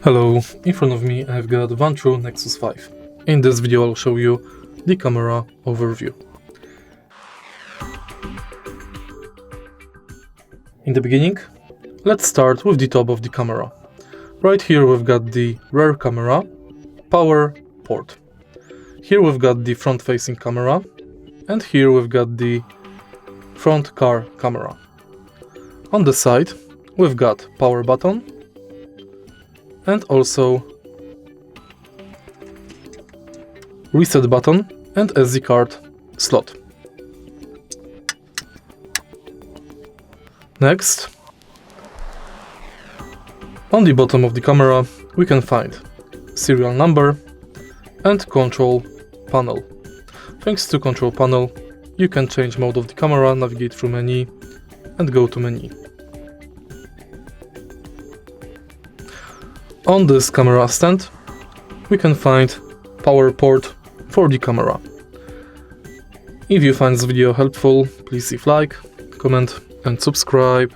Hello, in front of me I've got VANTRUE Nexus 5. In this video I'll show you the camera overview. In the beginning, let's start with the top of the camera. Right here we've got the rear camera, power port. Here we've got the front-facing camera, and here we've got the front car camera. On the side we've got power button, and also reset button and SD card slot. Next, on the bottom of the camera we can find serial number and control panel. Thanks to control panel you can change mode of the camera, navigate through menu and go to menu. On this camera stand we can find power port for the camera. If you find this video helpful, please leave like, comment and subscribe.